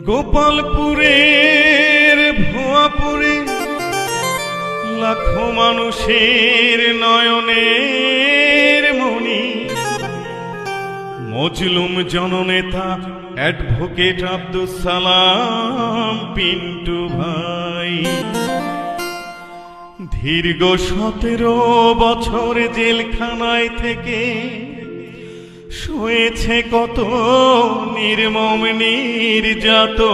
গোপালপুরের ভুয়াপুরে লাখো মানুষের নয়নের মণি, মজলুম জননেতা অ্যাডভোকেট আব্দুস সালাম পিন্টু ভাই। দীর্ঘ 17 বছর জেলখানায় থেকে শুয়েছে কত নির্মম নির্যাতন।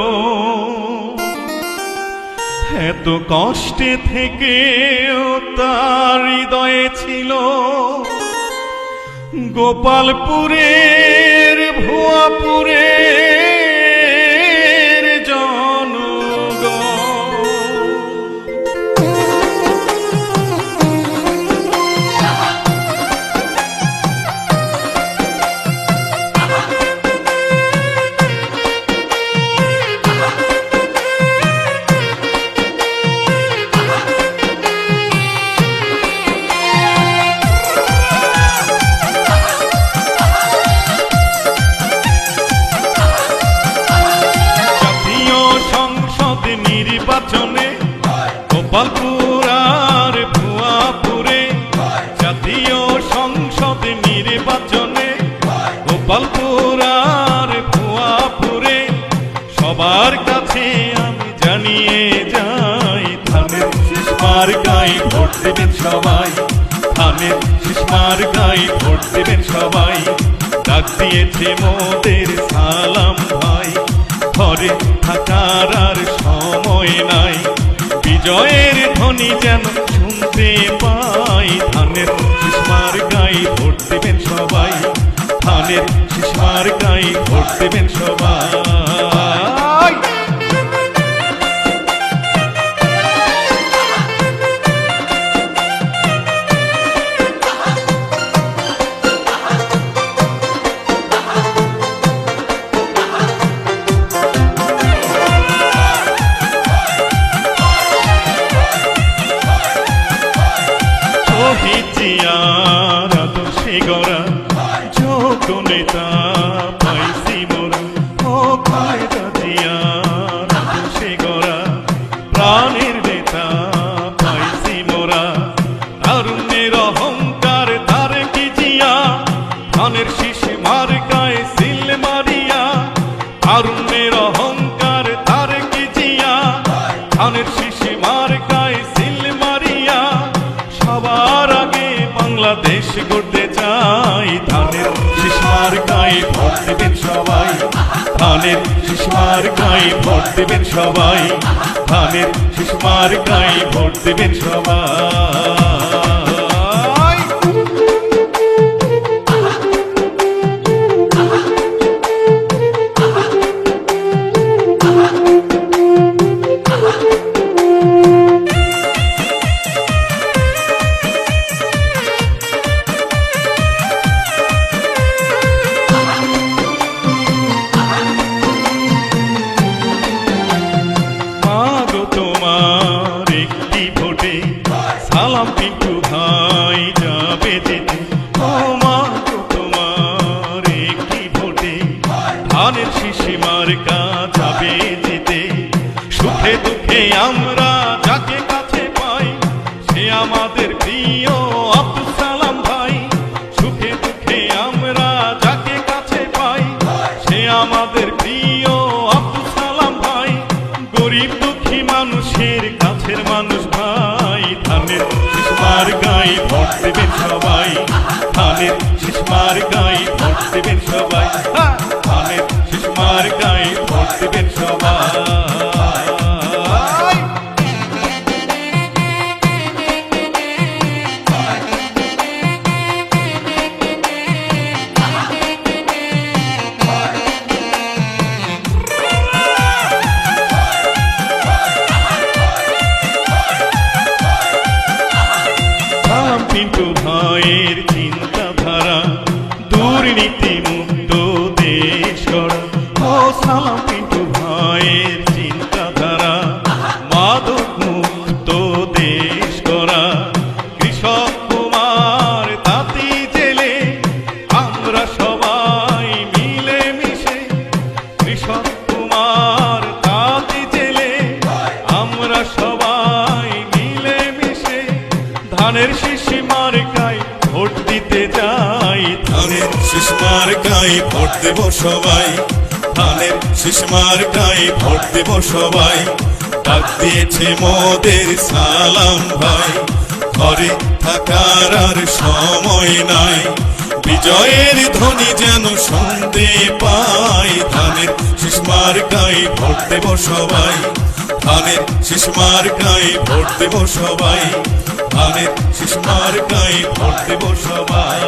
এত কষ্টে থেকেও তার হৃদয়ে ছিল গোপালপুরের ভুয়াপুরের জনগণ। নির্বাচনে গোপালপুর আর ভুয়াপুরে, জাতীয় সংসদ নির্বাচনে গোপালপুর আর ভুয়াপুরে, সবার কাছে আমি জানিয়ে যাই ধানের শীষ মার্কায় ভোট দেবেন সবাই, ধানের শীষ মার্কায় ভোট দেবেন সবাই। ডাক দিয়েছে মোদের সালাম ভাই, ঘরে থাকার আর সময় নাই, বিজয়ের ধ্বনি যেন শুনতে পাই। ধানের শীষ মার্কায় ভোট দেবেন সবাই, ধানের শীষ মার্কায় ভোট দেবেন সবাই। আদর্শে গড়া যোগ্য নেতা পাইছি মোরা, ও খালেদা জিয়ার আদর্শে গড়া প্রাণের নেতা পাইছি মোরা। তারুণ্যের অহংকার তারেক জিয়া, ধানের শীষ মার্কায় সিল মারিয়া। তারুণ্যের অহংকার তারেক জিয়া, ধানের শীষ মার্কায় সিল মারিয়া। সবার আগে বাংলাদেশ গড়তে চাই, ধানের শীষ মার্কায় ভোট দেবেন সবাই, ধানের শীষ মার্কায় ভোট দেবেন সবাই, ধানের শীষ মার্কায় ভোট দেবেন সবাই। তোমার একটি ভোটে সালাম পিন্টু ভাই যাবে যেতে, তোমার একটি ভোটে ধানের শীষ মার্কা যাবে যেতে। সুখে দুঃখে আমরা যাকে কাছে পাই, সে আমাদের প্রিয় আব্দুস সালাম ভাই। সুখে দুঃখে আমরা যাকে কাছে পাই, সে আমাদের প্রিয় আব্দুস সালাম ভাই। গরিব দুঃখী মানুষের কাছের মানুষ ভাই, ধানের শীষ মার্কায় ভোট দেবেন সবাই, ধানের শীষ মার্কায় ভোট দেবেন সবাই, ধানের শীষ মার্কায় ভোট দেবেন সবাই। পিন্টু ভাইয়ের চিন্তাধারা দুর্নীতি মুক্ত দেশ গড়া, ও সালাম পিন্টু ভাইয়ের চিন্তাধারা মাদক মুক্ত দেশ গড়া। কৃষক কুমার তাঁতি জেলে আমরা সবাই মিলে মিশে, কৃষক আমার তাঁতি জেলে আমরা সবাই মিলে মিশে ধানের শীষ মার্কায় ভোট দিতে যাই। ধানের শীষ মার্কায় ভোট দেব সবাই, ধানের শীষ মার্কায় ভোট দেব সবাই। ডাক দিয়েছে মোদের সালাম ভাই, ঘরে থাকার আর সময় নাই, বিজয়ের ধ্বনি যেন শুনতে পাই। ধানের শীষ মার্কায় ভোট দেব সবাই, ধানের শীষ মার্কায় ভোট দেব সবাই, ধানের শীষ মার্কায় ভোট দেব সবাই।